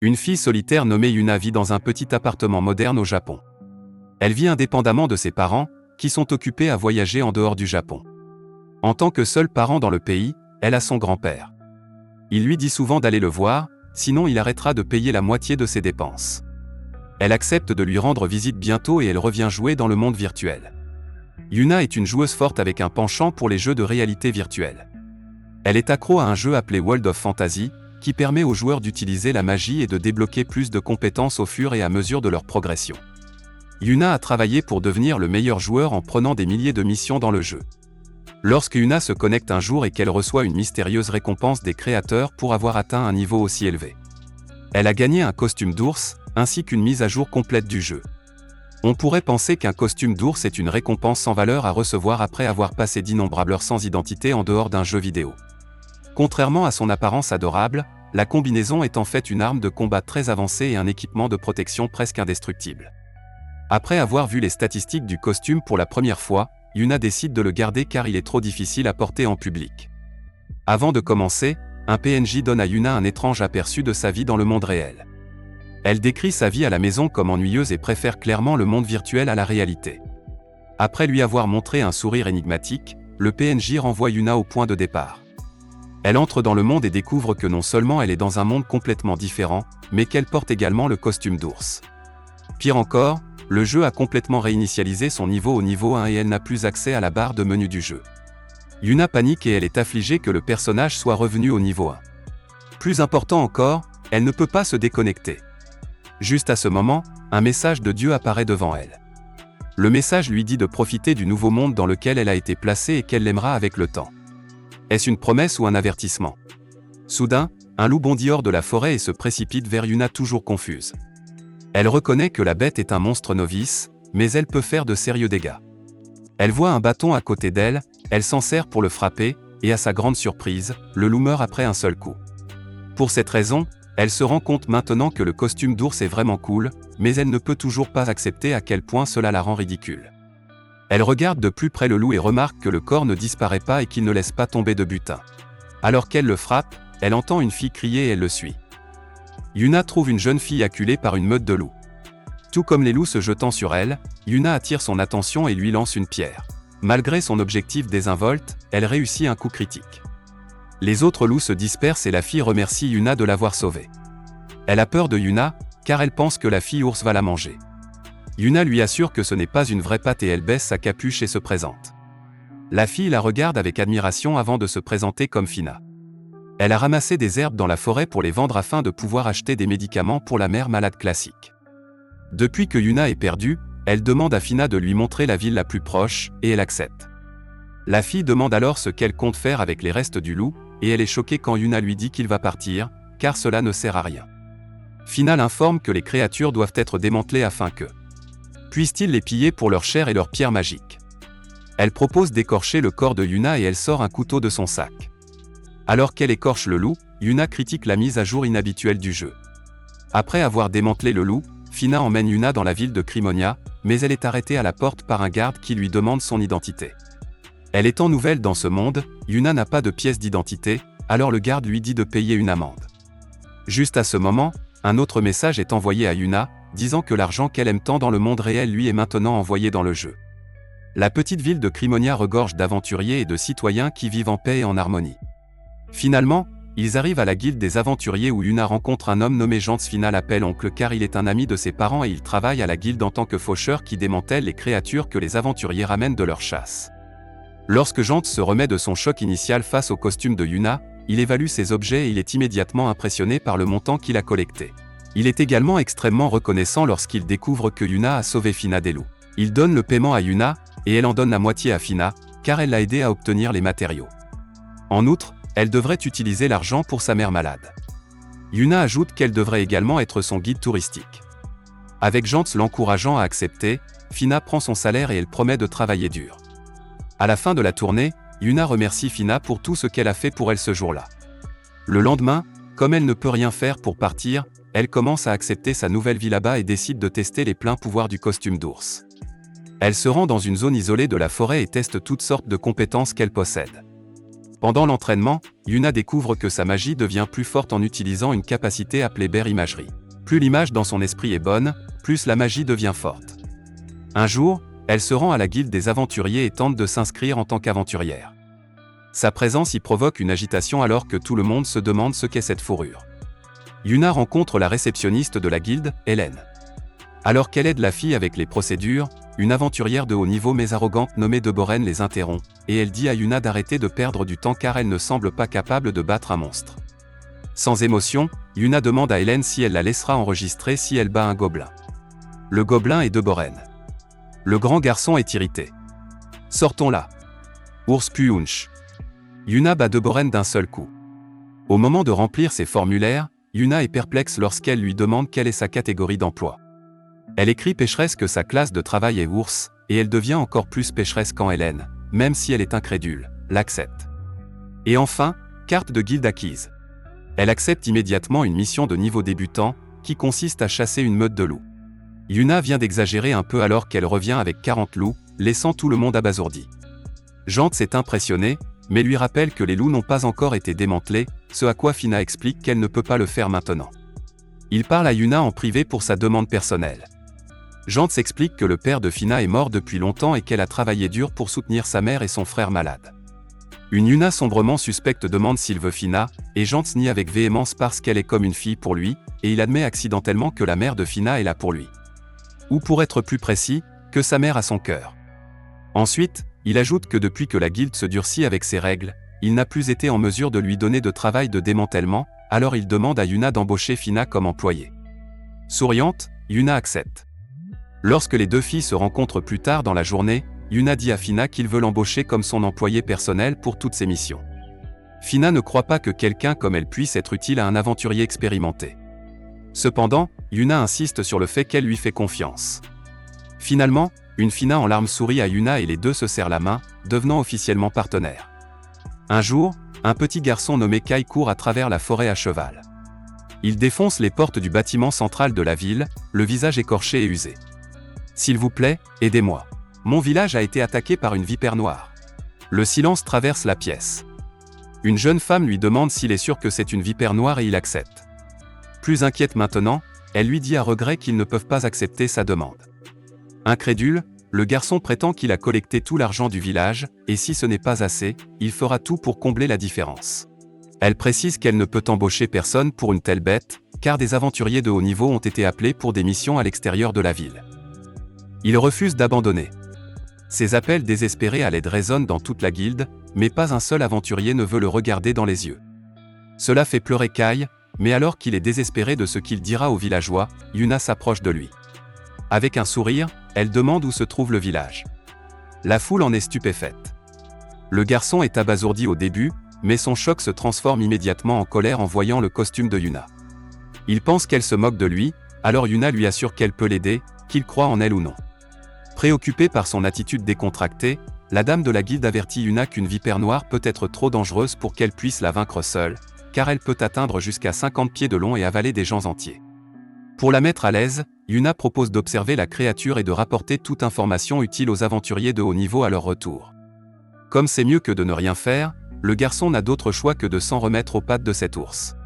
Une fille solitaire nommée Yuna vit dans un petit appartement moderne au Japon. Elle vit indépendamment de ses parents, qui sont occupés à voyager en dehors du Japon. En tant que seul parent dans le pays, elle a son grand-père. Il lui dit souvent d'aller le voir, sinon il arrêtera de payer la moitié de ses dépenses. Elle accepte de lui rendre visite bientôt et elle revient jouer dans le monde virtuel. Yuna est une joueuse forte avec un penchant pour les jeux de réalité virtuelle. Elle est accro à un jeu appelé World of Fantasy, qui permet aux joueurs d'utiliser la magie et de débloquer plus de compétences au fur et à mesure de leur progression. Yuna a travaillé pour devenir le meilleur joueur en prenant des milliers de missions dans le jeu. Lorsque Yuna se connecte un jour et qu'elle reçoit une mystérieuse récompense des créateurs pour avoir atteint un niveau aussi élevé. Elle a gagné un costume d'ours, ainsi qu'une mise à jour complète du jeu. On pourrait penser qu'un costume d'ours est une récompense sans valeur à recevoir après avoir passé d'innombrables heures sans identité en dehors d'un jeu vidéo. Contrairement à son apparence adorable, la combinaison est en fait une arme de combat très avancée et un équipement de protection presque indestructible. Après avoir vu les statistiques du costume pour la première fois, Yuna décide de le garder car il est trop difficile à porter en public. Avant de commencer, un PNJ donne à Yuna un étrange aperçu de sa vie dans le monde réel. Elle décrit sa vie à la maison comme ennuyeuse et préfère clairement le monde virtuel à la réalité. Après lui avoir montré un sourire énigmatique, le PNJ renvoie Yuna au point de départ. Elle entre dans le monde et découvre que non seulement elle est dans un monde complètement différent, mais qu'elle porte également le costume d'ours. Pire encore, le jeu a complètement réinitialisé son niveau au niveau 1 et elle n'a plus accès à la barre de menu du jeu. Yuna panique et elle est affligée que le personnage soit revenu au niveau 1. Plus important encore, elle ne peut pas se déconnecter. Juste à ce moment, un message de Dieu apparaît devant elle. Le message lui dit de profiter du nouveau monde dans lequel elle a été placée et qu'elle l'aimera avec le temps. Est-ce une promesse ou un avertissement? Soudain, un loup bondit hors de la forêt et se précipite vers Yuna toujours confuse. Elle reconnaît que la bête est un monstre novice, mais elle peut faire de sérieux dégâts. Elle voit un bâton à côté d'elle, elle s'en sert pour le frapper, et à sa grande surprise, le loup meurt après un seul coup. Pour cette raison, elle se rend compte maintenant que le costume d'ours est vraiment cool, mais elle ne peut toujours pas accepter à quel point cela la rend ridicule. Elle regarde de plus près le loup et remarque que le corps ne disparaît pas et qu'il ne laisse pas tomber de butin. Alors qu'elle le frappe, elle entend une fille crier et elle le suit. Yuna trouve une jeune fille acculée par une meute de loups. Tout comme les loups se jetant sur elle, Yuna attire son attention et lui lance une pierre. Malgré son objectif désinvolte, elle réussit un coup critique. Les autres loups se dispersent et la fille remercie Yuna de l'avoir sauvée. Elle a peur de Yuna, car elle pense que la fille ours va la manger. Yuna lui assure que ce n'est pas une vraie patte et elle baisse sa capuche et se présente. La fille la regarde avec admiration avant de se présenter comme Fina. Elle a ramassé des herbes dans la forêt pour les vendre afin de pouvoir acheter des médicaments pour la mère malade classique. Depuis que Yuna est perdue, elle demande à Fina de lui montrer la ville la plus proche, et elle accepte. La fille demande alors ce qu'elle compte faire avec les restes du loup, et elle est choquée quand Yuna lui dit qu'il va partir, car cela ne sert à rien. Fina l'informe que les créatures doivent être démantelées afin que puissent-ils les piller pour leur chair et leurs pierres magiques. Elle propose d'écorcher le corps de Yuna et elle sort un couteau de son sac. Alors qu'elle écorche le loup, Yuna critique la mise à jour inhabituelle du jeu. Après avoir démantelé le loup, Fina emmène Yuna dans la ville de Crimonia, mais elle est arrêtée à la porte par un garde qui lui demande son identité. Elle étant nouvelle dans ce monde, Yuna n'a pas de pièce d'identité, alors le garde lui dit de payer une amende. Juste à ce moment, un autre message est envoyé à Yuna, disant que l'argent qu'elle aime tant dans le monde réel lui est maintenant envoyé dans le jeu. La petite ville de Crimonia regorge d'aventuriers et de citoyens qui vivent en paix et en harmonie. Finalement, ils arrivent à la guilde des aventuriers où Yuna rencontre un homme nommé Jantz. Fina l'appelle oncle car il est un ami de ses parents et il travaille à la guilde en tant que faucheur qui démantèle les créatures que les aventuriers ramènent de leur chasse. Lorsque Jantz se remet de son choc initial face au costume de Yuna, il évalue ses objets et il est immédiatement impressionné par le montant qu'il a collecté. Il est également extrêmement reconnaissant lorsqu'il découvre que Yuna a sauvé Fina des loups. Il donne le paiement à Yuna, et elle en donne la moitié à Fina, car elle l'a aidé à obtenir les matériaux. En outre, elle devrait utiliser l'argent pour sa mère malade. Yuna ajoute qu'elle devrait également être son guide touristique. Avec Jantz l'encourageant à accepter, Fina prend son salaire et elle promet de travailler dur. À la fin de la tournée, Yuna remercie Fina pour tout ce qu'elle a fait pour elle ce jour-là. Le lendemain, comme elle ne peut rien faire pour partir, elle commence à accepter sa nouvelle vie là-bas et décide de tester les pleins pouvoirs du costume d'ours. Elle se rend dans une zone isolée de la forêt et teste toutes sortes de compétences qu'elle possède. Pendant l'entraînement, Yuna découvre que sa magie devient plus forte en utilisant une capacité appelée Bear Imagerie. Plus l'image dans son esprit est bonne, plus la magie devient forte. Un jour, elle se rend à la guilde des aventuriers et tente de s'inscrire en tant qu'aventurière. Sa présence y provoque une agitation alors que tout le monde se demande ce qu'est cette fourrure. Yuna rencontre la réceptionniste de la guilde, Hélène. Alors qu'elle aide la fille avec les procédures, une aventurière de haut niveau mais arrogante nommée Deboren les interrompt, et elle dit à Yuna d'arrêter de perdre du temps car elle ne semble pas capable de battre un monstre. Sans émotion, Yuna demande à Hélène si elle la laissera enregistrer si elle bat un gobelin. Le gobelin est Deboren. Le grand garçon est irrité. Sortons là. Ours Puunch. Yuna bat Deboren d'un seul coup. Au moment de remplir ses formulaires, Yuna est perplexe lorsqu'elle lui demande quelle est sa catégorie d'emploi. Elle écrit pécheresse que sa classe de travail est ours, et elle devient encore plus pécheresse quand Hélène, même si elle est incrédule, l'accepte. Et enfin, carte de guilde acquise. Elle accepte immédiatement une mission de niveau débutant, qui consiste à chasser une meute de loups. Yuna vient d'exagérer un peu alors qu'elle revient avec 40 loups, laissant tout le monde abasourdi. Jante s'est impressionnée, mais lui rappelle que les loups n'ont pas encore été démantelés, ce à quoi Fina explique qu'elle ne peut pas le faire maintenant. Il parle à Yuna en privé pour sa demande personnelle. Jante s'explique que le père de Fina est mort depuis longtemps et qu'elle a travaillé dur pour soutenir sa mère et son frère malade. Une Yuna sombrement suspecte demande s'il veut Fina, et Jante nie avec véhémence parce qu'elle est comme une fille pour lui, et il admet accidentellement que la mère de Fina est là pour lui. Ou pour être plus précis, que sa mère a son cœur. Ensuite, il ajoute que depuis que la guilde se durcit avec ses règles, il n'a plus été en mesure de lui donner de travail de démantèlement, alors il demande à Yuna d'embaucher Fina comme employée. Souriante, Yuna accepte. Lorsque les deux filles se rencontrent plus tard dans la journée, Yuna dit à Fina qu'il veut l'embaucher comme son employé personnel pour toutes ses missions. Fina ne croit pas que quelqu'un comme elle puisse être utile à un aventurier expérimenté. Cependant, Yuna insiste sur le fait qu'elle lui fait confiance. Finalement, une Fina en larmes sourit à Yuna et les deux se serrent la main, devenant officiellement partenaires. Un jour, un petit garçon nommé Kai court à travers la forêt à cheval. Il défonce les portes du bâtiment central de la ville, le visage écorché et usé. « S'il vous plaît, aidez-moi. Mon village a été attaqué par une vipère noire. » Le silence traverse la pièce. Une jeune femme lui demande s'il est sûr que c'est une vipère noire et il accepte. Plus inquiète maintenant, elle lui dit à regret qu'ils ne peuvent pas accepter sa demande. Incrédule, le garçon prétend qu'il a collecté tout l'argent du village, et si ce n'est pas assez, il fera tout pour combler la différence. Elle précise qu'elle ne peut embaucher personne pour une telle bête, car des aventuriers de haut niveau ont été appelés pour des missions à l'extérieur de la ville. Il refuse d'abandonner. Ses appels désespérés à l'aide résonnent dans toute la guilde, mais pas un seul aventurier ne veut le regarder dans les yeux. Cela fait pleurer Kai, mais alors qu'il est désespéré de ce qu'il dira aux villageois, Yuna s'approche de lui. Avec un sourire, elle demande où se trouve le village. La foule en est stupéfaite. Le garçon est abasourdi au début, mais son choc se transforme immédiatement en colère en voyant le costume de Yuna. Il pense qu'elle se moque de lui, alors Yuna lui assure qu'elle peut l'aider, qu'il croit en elle ou non. Préoccupée par son attitude décontractée, la dame de la guilde avertit Yuna qu'une vipère noire peut être trop dangereuse pour qu'elle puisse la vaincre seule, car elle peut atteindre jusqu'à 50 pieds de long et avaler des gens entiers. Pour la mettre à l'aise, Yuna propose d'observer la créature et de rapporter toute information utile aux aventuriers de haut niveau à leur retour. Comme c'est mieux que de ne rien faire, le garçon n'a d'autre choix que de s'en remettre aux pattes de cet ours.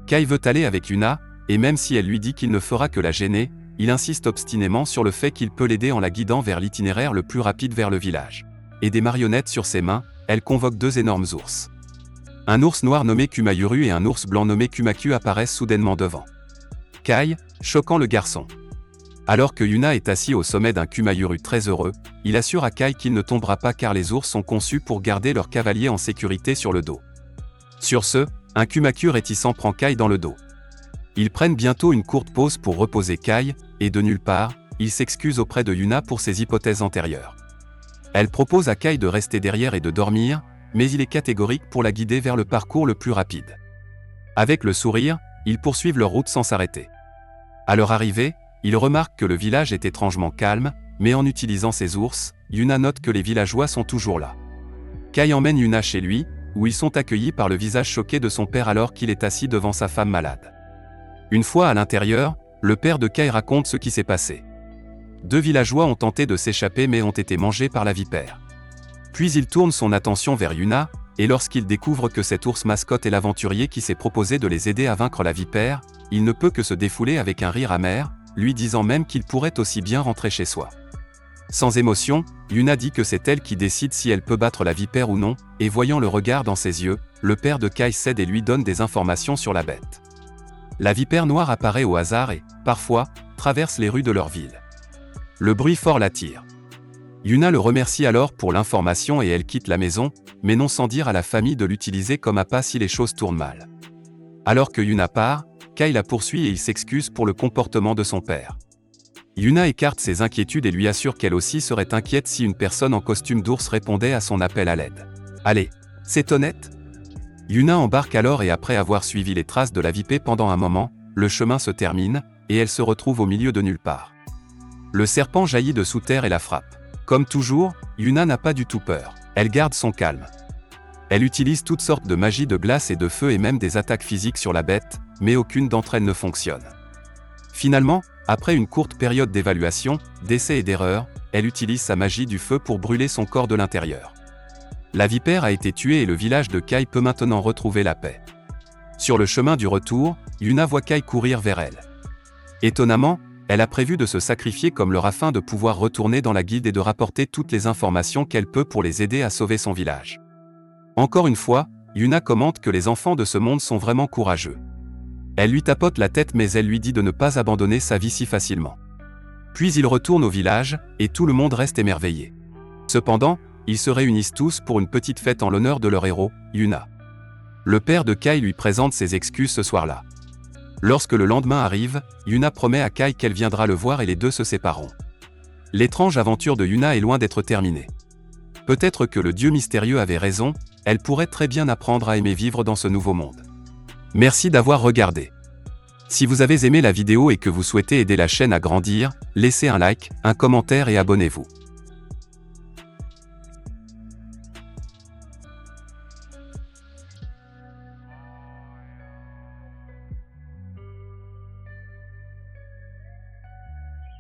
Kai veut aller avec Yuna, et même si elle lui dit qu'il ne fera que la gêner, il insiste obstinément sur le fait qu'il peut l'aider en la guidant vers l'itinéraire le plus rapide vers le village. Et des marionnettes sur ses mains, elle convoque deux énormes ours. Un ours noir nommé Kumayuru et un ours blanc nommé Kumaku apparaissent soudainement devant Kai, choquant le garçon. Alors que Yuna est assis au sommet d'un Kumayuru très heureux, il assure à Kai qu'il ne tombera pas car les ours sont conçus pour garder leur cavalier en sécurité sur le dos. Sur ce, un Kumaku réticent prend Kai dans le dos. Ils prennent bientôt une courte pause pour reposer Kai, et de nulle part, il s'excuse auprès de Yuna pour ses hypothèses antérieures. Elle propose à Kai de rester derrière et de dormir, mais il est catégorique pour la guider vers le parcours le plus rapide. Avec le sourire, ils poursuivent leur route sans s'arrêter. À leur arrivée, ils remarquent que le village est étrangement calme, mais en utilisant ses ours, Yuna note que les villageois sont toujours là. Kai emmène Yuna chez lui, où ils sont accueillis par le visage choqué de son père alors qu'il est assis devant sa femme malade. Une fois à l'intérieur, le père de Kai raconte ce qui s'est passé. Deux villageois ont tenté de s'échapper mais ont été mangés par la vipère. Puis il tourne son attention vers Yuna, et lorsqu'il découvre que cet ours mascotte est l'aventurier qui s'est proposé de les aider à vaincre la vipère, il ne peut que se défouler avec un rire amer, lui disant même qu'il pourrait aussi bien rentrer chez soi. Sans émotion, Yuna dit que c'est elle qui décide si elle peut battre la vipère ou non, et voyant le regard dans ses yeux, le père de Kai cède et lui donne des informations sur la bête. La vipère noire apparaît au hasard et, parfois, traverse les rues de leur ville. Le bruit fort l'attire. Yuna le remercie alors pour l'information et elle quitte la maison, mais non sans dire à la famille de l'utiliser comme appât si les choses tournent mal. Alors que Yuna part, Kai la poursuit et il s'excuse pour le comportement de son père. Yuna écarte ses inquiétudes et lui assure qu'elle aussi serait inquiète si une personne en costume d'ours répondait à son appel à l'aide. Allez, c'est honnête? Yuna embarque alors et après avoir suivi les traces de la vipée pendant un moment, le chemin se termine, et elle se retrouve au milieu de nulle part. Le serpent jaillit de sous terre et la frappe. Comme toujours, Yuna n'a pas du tout peur. Elle garde son calme. Elle utilise toutes sortes de magies de glace et de feu et même des attaques physiques sur la bête, mais aucune d'entre elles ne fonctionne. Finalement, après une courte période d'évaluation, d'essais et d'erreurs, elle utilise sa magie du feu pour brûler son corps de l'intérieur. La vipère a été tuée et le village de Kai peut maintenant retrouver la paix. Sur le chemin du retour, Yuna voit Kai courir vers elle. Étonnamment, elle a prévu de se sacrifier comme leur afin de pouvoir retourner dans la guilde et de rapporter toutes les informations qu'elle peut pour les aider à sauver son village. Encore une fois, Yuna commente que les enfants de ce monde sont vraiment courageux. Elle lui tapote la tête mais elle lui dit de ne pas abandonner sa vie si facilement. Puis ils retournent au village, et tout le monde reste émerveillé. Cependant, ils se réunissent tous pour une petite fête en l'honneur de leur héros, Yuna. Le père de Kai lui présente ses excuses ce soir-là. Lorsque le lendemain arrive, Yuna promet à Kai qu'elle viendra le voir et les deux se sépareront. L'étrange aventure de Yuna est loin d'être terminée. Peut-être que le dieu mystérieux avait raison, elle pourrait très bien apprendre à aimer vivre dans ce nouveau monde. Merci d'avoir regardé. Si vous avez aimé la vidéo et que vous souhaitez aider la chaîne à grandir, laissez un like, un commentaire et abonnez-vous.